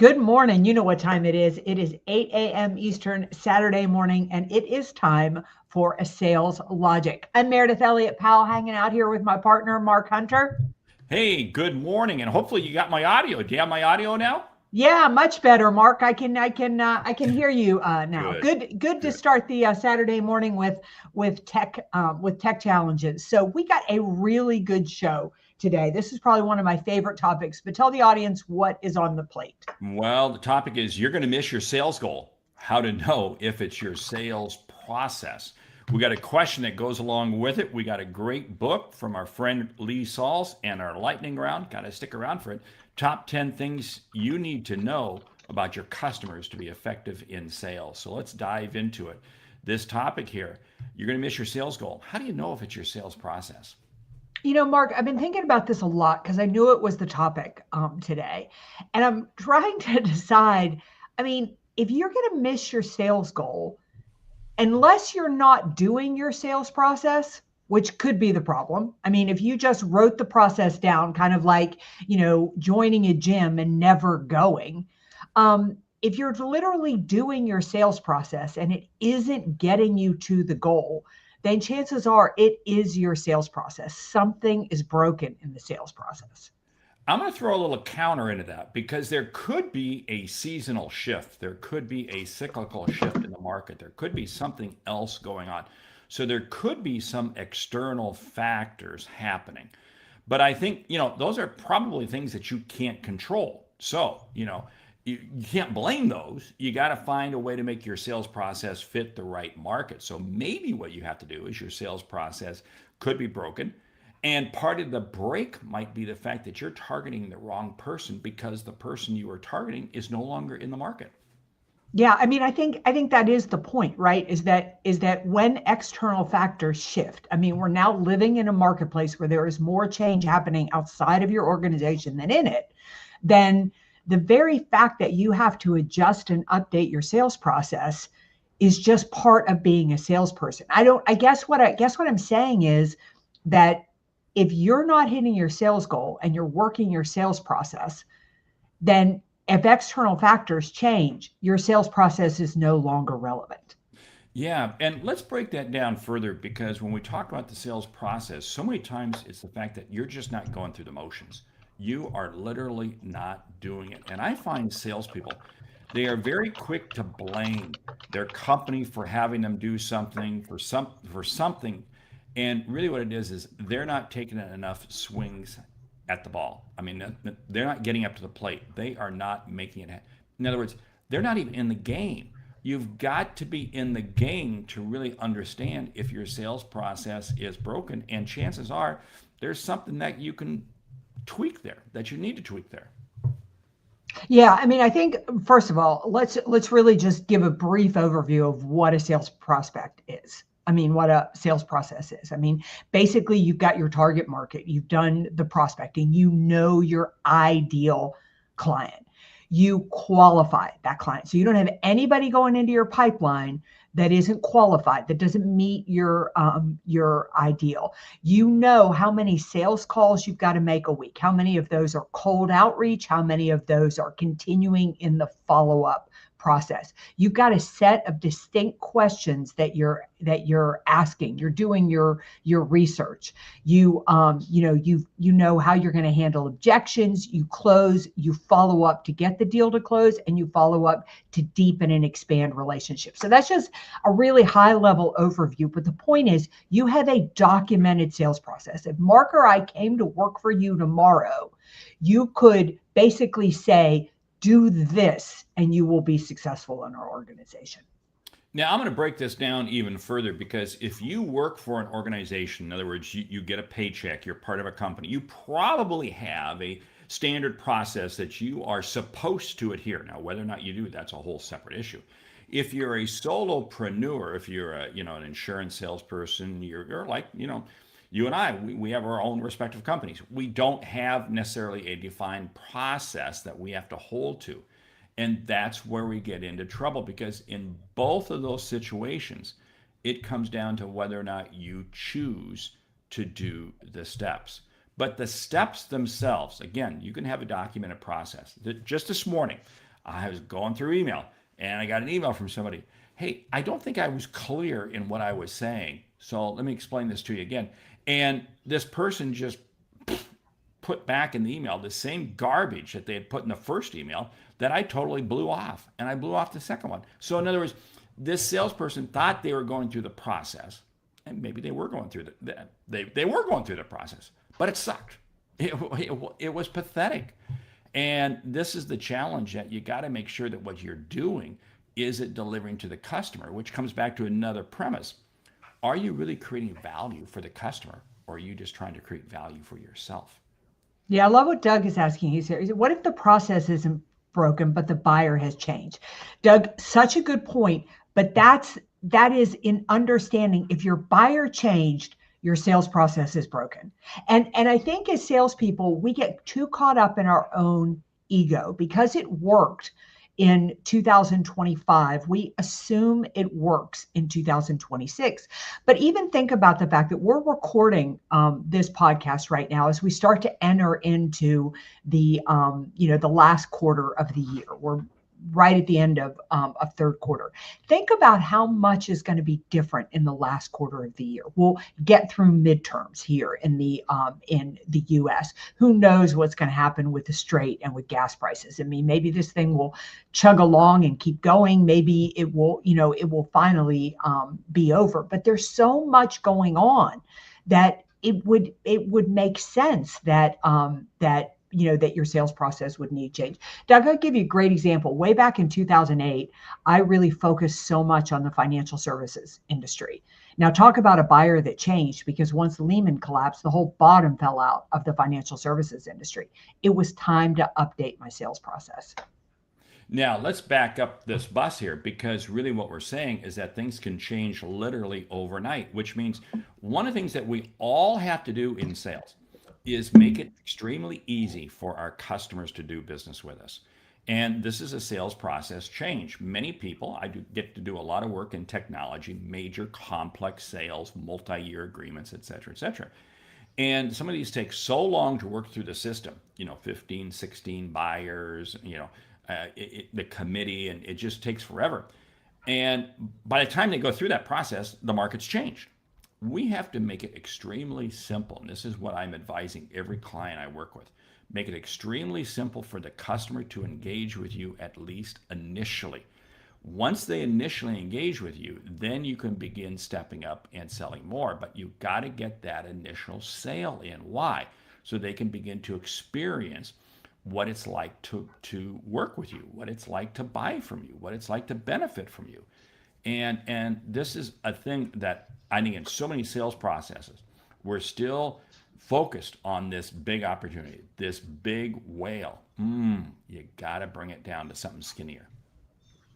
Good morning. You know what time it is. It is 8 a.m. Eastern Saturday morning, and it is time for a sales logic. I'm Meredith Elliott Powell, hanging out here with my partner, Mark Hunter. Hey, good morning, and hopefully you got my audio. Do you have my audio now? Yeah, much better, Mark. I can hear you now. Good, Good to good. start the Saturday morning with tech challenges. So we got a really good show today. This is probably one of my favorite topics. But tell the audience what is on the plate. Well, the topic is you're going to miss your sales goal. How to know if it's your sales process. We got a question that goes along with it. We got a great book from our friend Lee Sauls and our lightning round. Got to stick around for it. Top 10 things you need to know about your customers to be effective in sales. So let's dive into it. This topic here, you're going to miss your sales goal. How do you know if it's your sales process? Mark, I've been thinking about this a lot because I knew it was the topic today. And I'm trying to decide. If you're going to miss your sales goal, unless you're not doing your sales process, which could be the problem. If you just wrote the process down, kind of like, joining a gym and never going, if you're literally doing your sales process and it isn't getting you to the goal, then chances are it is your sales process. Something is broken in the sales process. I'm going to throw a little counter into that because there could be a seasonal shift. There could be a cyclical shift in the market. There could be something else going on. So there could be some external factors happening. But I think, those are probably things that you can't control. So, you can't blame those. You got to find a way to make your sales process fit the right market. So maybe what you have to do is your sales process could be broken. And part of the break might be the fact that you're targeting the wrong person because the person you are targeting is no longer in the market. Yeah, I think that is the point, right? Is that when external factors shift. We're now living in a marketplace where there is more change happening outside of your organization than in it. Then the very fact that you have to adjust and update your sales process is just part of being a salesperson. I guess what I'm saying is that if you're not hitting your sales goal and you're working your sales process, then if external factors change, your sales process is no longer relevant. Yeah, and let's break that down further because when we talk about the sales process, so many times it's the fact that you're just not going through the motions. You are literally not doing it. And I find salespeople, they are very quick to blame their company for having them do something for something. And really what it is they're not taking enough swings at the ball. They're not getting up to the plate. They are not making it. In other words, they're not even in the game. You've got to be in the game to really understand if your sales process is broken. And chances are there's something that you can tweak there, that you need to tweak there. Yeah, I think first of all, let's really just give a brief overview of what a sales prospect is. What a sales process is. Basically you've got your target market, you've done the prospecting, you know your ideal client. You qualify that client. So you don't have anybody going into your pipeline that isn't qualified, that doesn't meet your ideal. You know how many sales calls you've got to make a week, how many of those are cold outreach, how many of those are continuing in the follow-up process. You've got a set of distinct questions that you're asking. You're doing your research. You know how you're going to handle objections. You close. You follow up to get the deal to close, and you follow up to deepen and expand relationships. So that's just a really high level overview. But the point is, you have a documented sales process. If Mark or I came to work for you tomorrow, you could basically say, do this and you will be successful in our organization. Now, I'm going to break this down even further because if you work for an organization, in other words, you get a paycheck, you're part of a company, you probably have a standard process that you are supposed to adhere. Now, whether or not you do, that's a whole separate issue. If you're a solopreneur, if you're an insurance salesperson, you're like, you and I, we have our own respective companies. We don't have necessarily a defined process that we have to hold to. And that's where we get into trouble because in both of those situations, it comes down to whether or not you choose to do the steps. But the steps themselves, again, you can have a documented process. Just this morning, I was going through email and I got an email from somebody. Hey, I don't think I was clear in what I was saying. So let me explain this to you again. And this person just put back in the email the same garbage that they had put in the first email that I totally blew off. And I blew off the second one. So in other words, this salesperson thought they were going through the process, and maybe they were going through they were going through the process, but it sucked. It was pathetic. And this is the challenge, that you got to make sure that what you're doing is it delivering to the customer, which comes back to another premise. Are you really creating value for the customer, or are you just trying to create value for yourself? Yeah, I love what Doug is asking. He said, what if the process isn't broken, but the buyer has changed? Doug, such a good point, but that is in understanding if your buyer changed, your sales process is broken. And I think as salespeople, we get too caught up in our own ego because it worked in 2025. We assume it works in 2026. But even think about the fact that we're recording this podcast right now as we start to enter into the the last quarter of the year. We're right at the end of third quarter. Think about how much is going to be different in the last quarter of the year. We'll get through midterms here in the U.S. Who knows what's going to happen with the strait and with gas prices? I mean, maybe this thing will chug along and keep going. Maybe it will finally be over. But there's so much going on that it would make sense that that your sales process would need change. Doug, I'll give you a great example. Way back in 2008, I really focused so much on the financial services industry. Now, talk about a buyer that changed, because once Lehman collapsed, the whole bottom fell out of the financial services industry. It was time to update my sales process. Now, let's back up this bus here, because really what we're saying is that things can change literally overnight, which means one of the things that we all have to do in sales is make it extremely easy for our customers to do business with us. And this is a sales process change. Many people, I get to do a lot of work in technology, major complex sales, multi-year agreements, et cetera, et cetera. And some of these take so long to work through the system, 15, 16 buyers, the committee, and it just takes forever. And by the time they go through that process, the market's changed. We have to make it extremely simple. And this is what I'm advising every client I work with. Make it extremely simple for the customer to engage with you, at least initially. Once they initially engage with you, then you can begin stepping up and selling more. But you've got to get that initial sale in. Why? So they can begin to experience what it's like to work with you, what it's like to buy from you, what it's like to benefit from you. And this is a thing that I think in so many sales processes, we're still focused on this big opportunity, this big whale. You got to bring it down to something skinnier.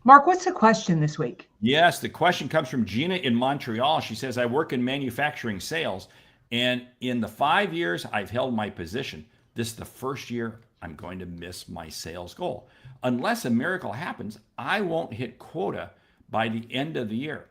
Mark, what's the question this week? Yes, the question comes from Gina in Montreal. She says, I work in manufacturing sales, and in the 5 years I've held my position, this is the first year I'm going to miss my sales goal. Unless a miracle happens, I won't hit quota by the end of the year.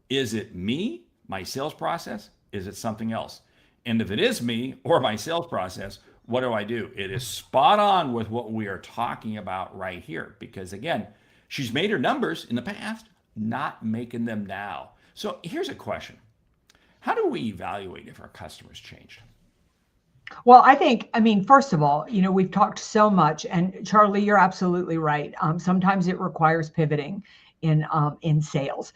Is it me, my sales process? Is it something else? And if it is me or my sales process, what do I do? It is spot on with what we are talking about right here. Because again, she's made her numbers in the past, not making them now. So here's a question. How do we evaluate if our customers changed? Well, I mean, first of all, we've talked so much, and Charlie, you're absolutely right. Sometimes it requires pivoting in sales.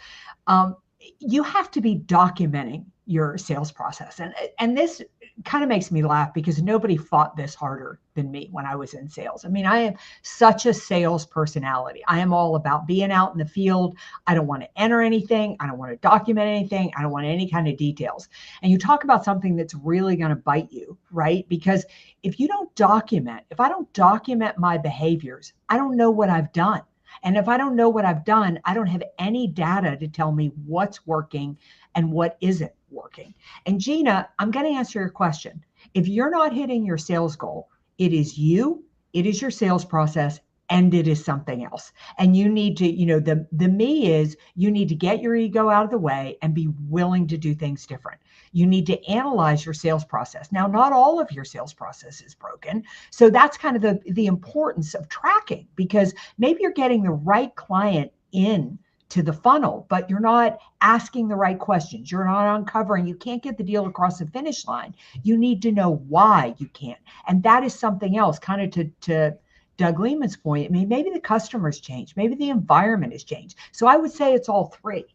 You have to be documenting your sales process. And this kind of makes me laugh because nobody fought this harder than me when I was in sales. I mean, I am such a sales personality. I am all about being out in the field. I don't want to enter anything. I don't want to document anything. I don't want any kind of details. And you talk about something that's really going to bite you, right? Because if I don't document my behaviors, I don't know what I've done. And if I don't know what I've done, I don't have any data to tell me what's working and what isn't working. And Gina, I'm going to answer your question. If you're not hitting your sales goal, it is you, it is your sales process, and it is something else. And you need to, the me is you need to get your ego out of the way and be willing to do things different. You need to analyze your sales process. Now, not all of your sales process is broken. So that's kind of the importance of tracking, because maybe you're getting the right client in to the funnel, but you're not asking the right questions. You're not uncovering. You can't get the deal across the finish line. You need to know why you can't. And that is something else, kind of to Doug Lehman's point. I mean, maybe the customers changed, maybe the environment has changed. So I would say it's all three.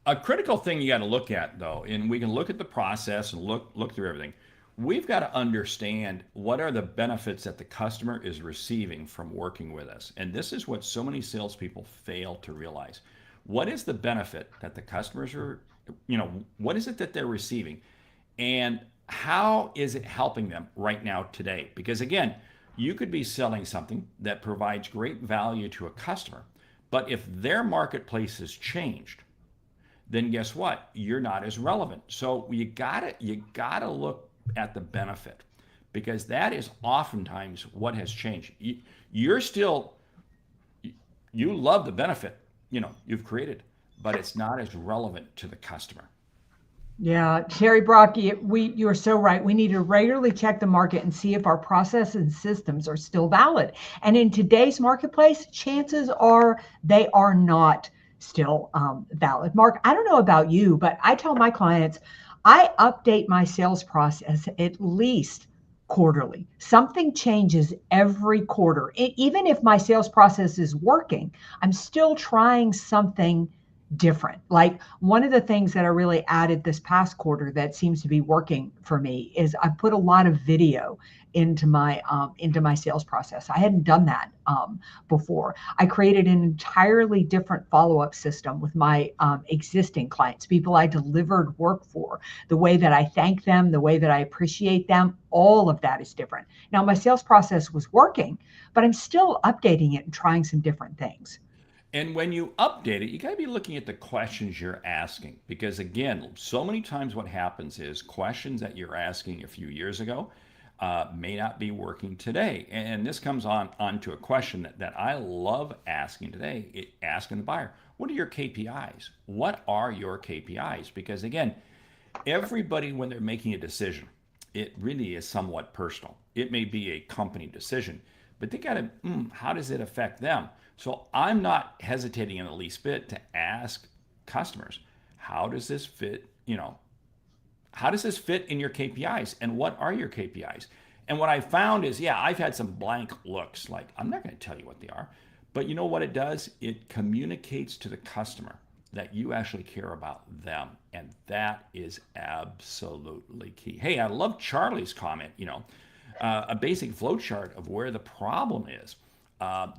A critical thing you got to look at, though, and we can look at the process and look through everything. We've got to understand what are the benefits that the customer is receiving from working with us. And this is what so many salespeople fail to realize. What is the benefit that the customers are, what is it that they're receiving? And how is it helping them right now today? Because again, you could be selling something that provides great value to a customer, but if their marketplace has changed, then guess what? You're not as relevant. So you gotta look at the benefit, because that is oftentimes what has changed. You love the benefit, you've created, but it's not as relevant to the customer. Yeah, Terry Brock, you are so right. We need to regularly check the market and see if our process and systems are still valid. And in today's marketplace, chances are they are not still valid. Mark, I don't know about you, but I tell my clients, I update my sales process at least quarterly. Something changes every quarter. Even if my sales process is working, I'm still trying something different. Like, one of the things that I really added this past quarter that seems to be working for me is I put a lot of video into my sales process. I hadn't done that before. I created an entirely different follow-up system with my existing clients, people I delivered work for. The way that I thank them, the way that I appreciate them, all of that is different. Now, my sales process was working, but I'm still updating it and trying some different things. And when you update it, you got to be looking at the questions you're asking. Because again, so many times what happens is questions that you're asking a few years ago may not be working today. And this comes on to a question that I love asking today, asking the buyer, what are your KPIs? What are your KPIs? Because again, everybody, when they're making a decision, it really is somewhat personal. It may be a company decision, but they got to, how does it affect them? So I'm not hesitating in the least bit to ask customers, how does this fit, how does this fit in your KPIs, and what are your KPIs? And what I found is, I've had some blank looks, like, I'm not going to tell you what they are, but you know what it does? It communicates to the customer that you actually care about them. And that is absolutely key. Hey, I love Charlie's comment, a basic flow chart of where the problem is.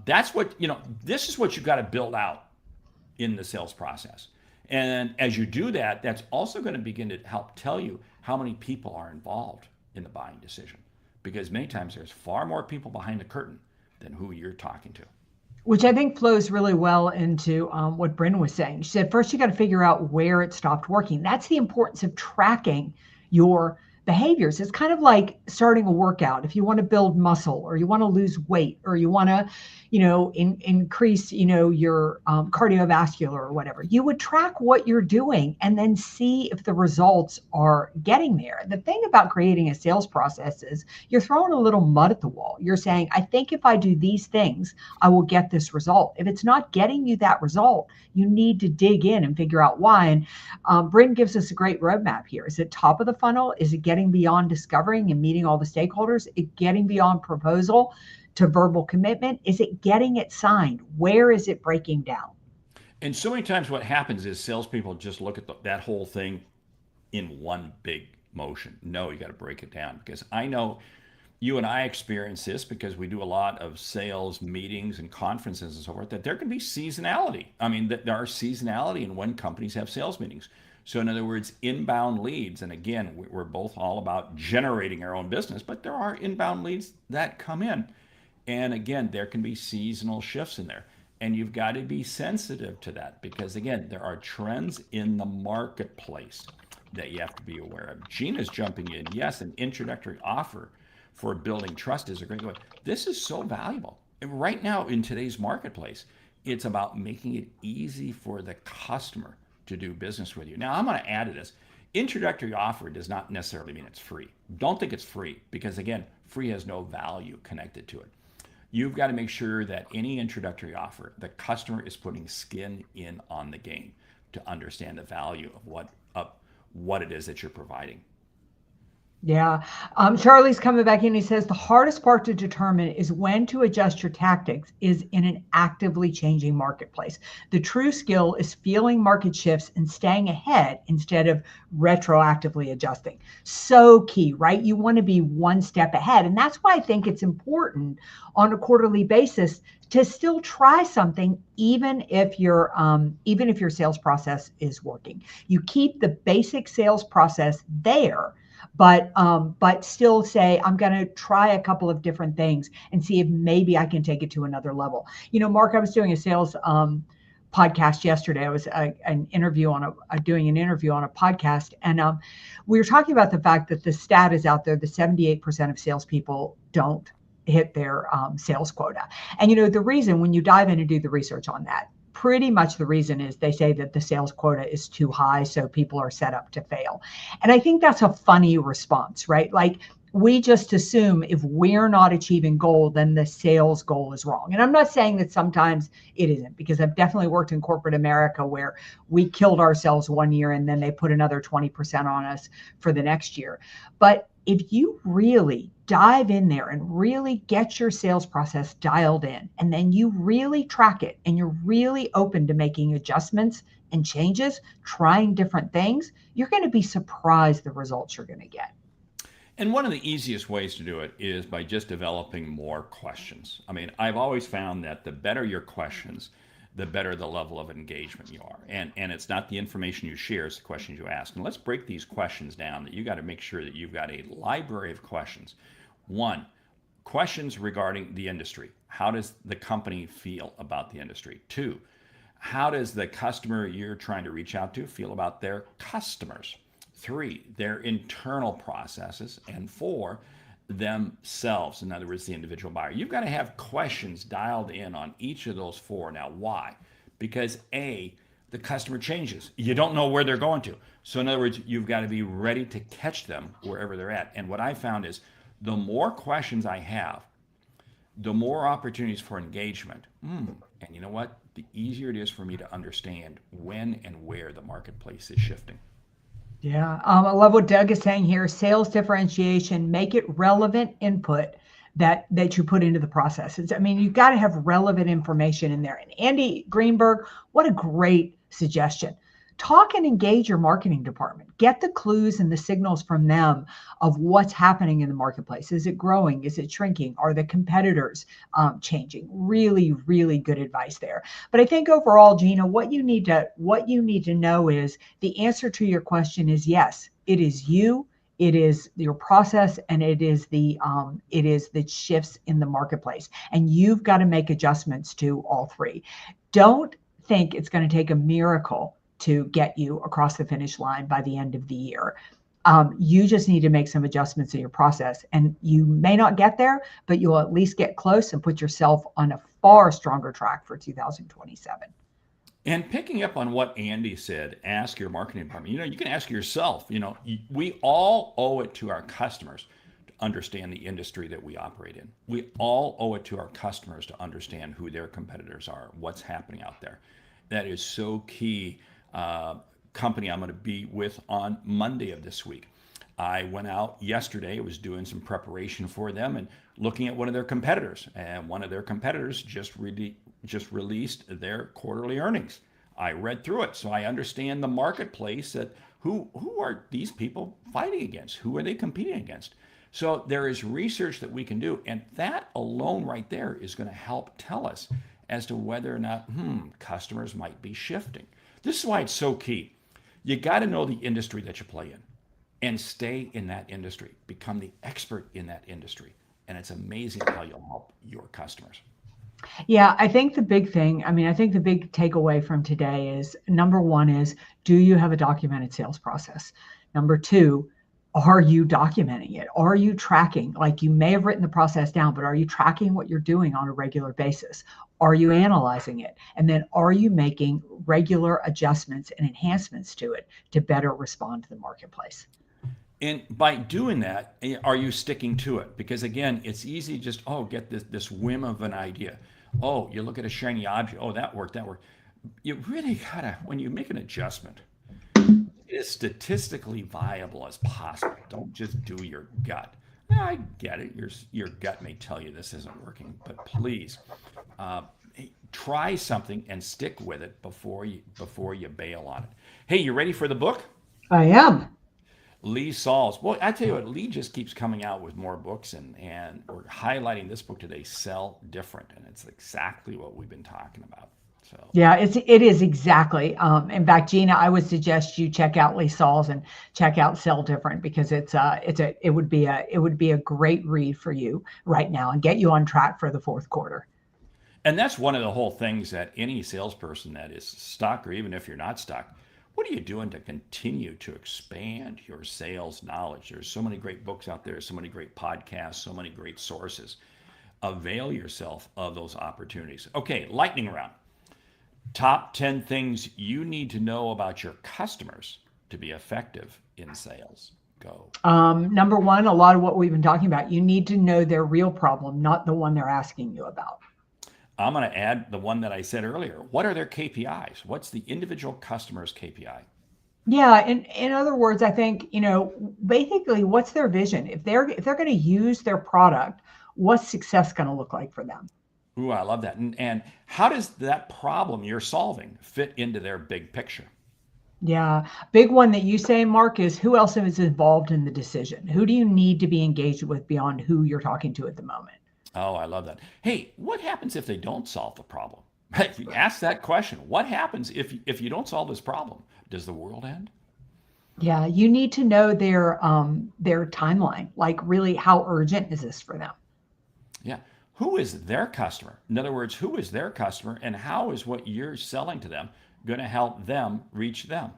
That's what, this is what you've got to build out in the sales process. And as you do that, that's also going to begin to help tell you how many people are involved in the buying decision. Because many times there's far more people behind the curtain than who you're talking to. Which I think flows really well into what Bryn was saying. She said, first, you got to figure out where it stopped working. That's the importance of tracking your behaviors. It's kind of like starting a workout. If you want to build muscle, or you want to lose weight, or you want to, increase, your cardiovascular or whatever, you would track what you're doing and then see if the results are getting there. The thing about creating a sales process is you're throwing a little mud at the wall. You're saying, I think if I do these things, I will get this result. If it's not getting you that result, you need to dig in and figure out why. And Bryn gives us a great roadmap here. Is it top of the funnel? Is it getting beyond discovering and meeting all the stakeholders? Is it getting beyond proposal to verbal commitment? Is it getting it signed? Where is it breaking down? And so many times what happens is salespeople just look at that whole thing in one big motion. No, you got to break it down, because I know you and I experience this because we do a lot of sales meetings and conferences and so forth, that there can be seasonality. I mean, there are seasonality in when companies have sales meetings. So in other words, inbound leads, and again, we're both all about generating our own business, but there are inbound leads that come in. And again, there can be seasonal shifts in there. And you've got to be sensitive to that, because again, there are trends in the marketplace that you have to be aware of. Gina's jumping in. Yes, an introductory offer for building trust is a great way. This is so valuable. And right now in today's marketplace, it's about making it easy for the customer to do business with you. Now, I'm going to add to this. Introductory offer does not necessarily mean it's free. Don't think it's free because, again, free has no value connected to it. You've got to make sure that any introductory offer, the customer is putting skin in on the game to understand the value of what it is that you're providing. Yeah. Charlie's coming back in. He says the hardest part to determine is when to adjust your tactics is in an actively changing marketplace. The true skill is feeling market shifts and staying ahead instead of retroactively adjusting. So key, right? You want to be one step ahead. And that's why I think it's important on a quarterly basis to still try something, even if your sales process is working. You keep the basic sales process there, but still say, I'm going to try a couple of different things and see if maybe I can take it to another level. Mark, I was doing a sales podcast yesterday. I was doing an interview on a podcast, and we were talking about the fact that the stat is out there that 78% of salespeople don't hit their sales quota. And the reason, when you dive in and do the research on that, pretty much the reason is they say that the sales quota is too high, so people are set up to fail. And I think that's a funny response, right? Like, we just assume if we're not achieving goal, then the sales goal is wrong. And I'm not saying that sometimes it isn't, because I've definitely worked in corporate America where we killed ourselves one year and then they put another 20% on us for the next year. But if you really dive in there and really get your sales process dialed in, and then you really track it and you're really open to making adjustments and changes, trying different things, you're going to be surprised the results you're going to get. And one of the easiest ways to do it is by just developing more questions. I mean, I've always found that the better your questions, the better the level of engagement you are. And it's not the information you share, it's the questions you ask. And let's break these questions down. That you got to make sure that you've got a library of questions. 1, questions regarding the industry. How does the company feel about the industry? 2, how does the customer you're trying to reach out to feel about their customers? 3, their internal processes. And 4, themselves, in other words, the individual buyer. You've got to have questions dialed in on each of those 4. Now, why? Because A, the customer changes. You don't know where they're going to. So in other words, you've got to be ready to catch them wherever they're at. And what I found is the more questions I have, the more opportunities for engagement. And you know what? The easier it is for me to understand when and where the marketplace is shifting. Yeah, I love what Doug is saying here. Sales differentiation, make it relevant input that you put into the process. I mean, you've got to have relevant information in there. And Andy Greenberg, what a great suggestion. Talk and engage your marketing department. Get the clues and the signals from them of what's happening in the marketplace. Is it growing? Is it shrinking? Are the competitors changing? Really, really good advice there. But I think overall, Gina, what you need to know is the answer to your question is yes. It is you. It is your process, and it is the shifts in the marketplace. And you've got to make adjustments to all 3. Don't think it's going to take a miracle to get you across the finish line by the end of the year. You just need to make some adjustments in your process, and you may not get there, but you'll at least get close and put yourself on a far stronger track for 2027. And picking up on what Andy said, ask your marketing department. You can ask yourself, we all owe it to our customers to understand the industry that we operate in. We all owe it to our customers to understand who their competitors are, what's happening out there. That is so key. Company I'm going to be with on Monday of this week. I went out yesterday, was doing some preparation for them and looking at one of their competitors. And one of their competitors just released their quarterly earnings. I read through it, so I understand the marketplace, that who are these people fighting against? Who are they competing against? So there is research that we can do, and that alone right there is going to help tell us as to whether or not customers might be shifting. This is why it's so key. You got to know the industry that you play in and stay in that industry. Become the expert in that industry. And it's amazing how you'll help your customers. Yeah, I think the big takeaway from today is, number 1 is, do you have a documented sales process? Number 2, Are you documenting it? Are you tracking? Like, you may have written the process down, but are you tracking what you're doing on a regular basis? Are you analyzing it? And then are you making regular adjustments and enhancements to it to better respond to the marketplace? And by doing that, are you sticking to it? Because again, it's easy to just, oh, get this whim of an idea. Oh, you look at a shiny object. Oh, that worked, that worked. You really gotta, when you make an adjustment, as statistically viable as possible. Don't just do your gut. I get it. Your gut may tell you this isn't working, but please try something and stick with it before you bail on it. Hey, you ready for the book? I am. Lee Salz. Well, I tell you what, Lee just keeps coming out with more books, and we're highlighting this book today, Sell Different, and it's exactly what we've been talking about. So yeah, it is exactly. In fact, Gina, I would suggest you check out Lee Salz and check out Sell Different, because it would be a great read for you right now and get you on track for the fourth quarter. And that's one of the whole things that any salesperson that is stuck, or even if you're not stuck, what are you doing to continue to expand your sales knowledge? There's so many great books out there, so many great podcasts, so many great sources. Avail yourself of those opportunities. Okay, lightning round. Top 10 things you need to know about your customers to be effective in sales. Go. Number one, a lot of what we've been talking about, you need to know their real problem, not the one they're asking you about. I'm going to add the one that I said earlier. What are their KPIs? What's the individual customer's KPI? Yeah, in other words, I think, basically, what's their vision? If they're going to use their product, what's success going to look like for them? Ooh, I love that. And how does that problem you're solving fit into their big picture? Yeah, big one that you say, Mark, is who else is involved in the decision? Who do you need to be engaged with beyond who you're talking to at the moment? Oh, I love that. Hey, what happens if they don't solve the problem? Ask that question. What happens if you don't solve this problem? Does the world end? Yeah, you need to know their timeline. Like, really, how urgent is this for them? Yeah. Who is their customer? In other words, who is their customer, and how is what you're selling to them going to help them reach them?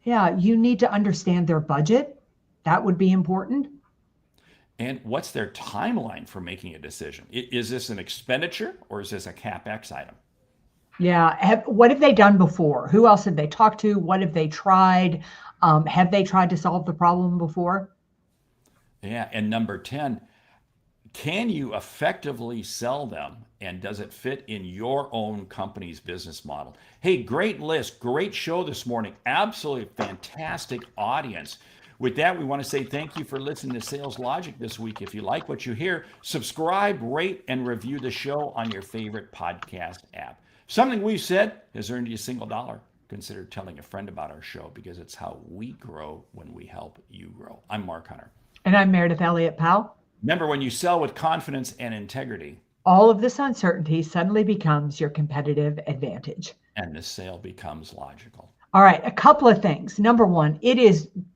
Yeah, you need to understand their budget. That would be important. And what's their timeline for making a decision? Is this an expenditure or is this a CapEx item? Yeah. What have they done before? Who else have they talked to? What have they tried? Have they tried to solve the problem before? Yeah. And number 10, can you effectively sell them, and does it fit in your own company's business model? Hey, great list, great show this morning. Absolutely fantastic audience. With that, we want to say thank you for listening to Sales Logic this week. If you like what you hear, subscribe, rate, and review the show on your favorite podcast app. Something we've said has earned you a single dollar. Consider telling a friend about our show, because it's how we grow when we help you grow. I'm Mark Hunter. And I'm Meridith Elliott Powell. Remember, when you sell with confidence and integrity, all of this uncertainty suddenly becomes your competitive advantage. And the sale becomes logical. All right, a couple of things. Number one,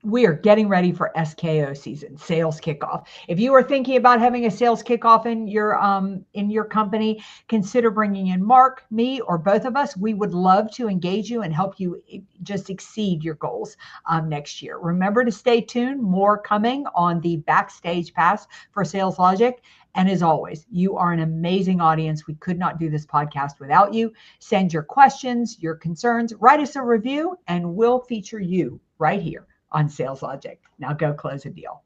we are getting ready for SKO season, sales kickoff. If you are thinking about having a sales kickoff in your company, consider bringing in Mark, me, or both of us. We would love to engage you and help you just exceed your goals next year. Remember to stay tuned. More coming on the Backstage Pass for Sales Logic. And as always, you are an amazing audience. We could not do this podcast without you. Send your questions, your concerns, write us a review, and we'll feature you right here on Sales Logic. Now go close a deal.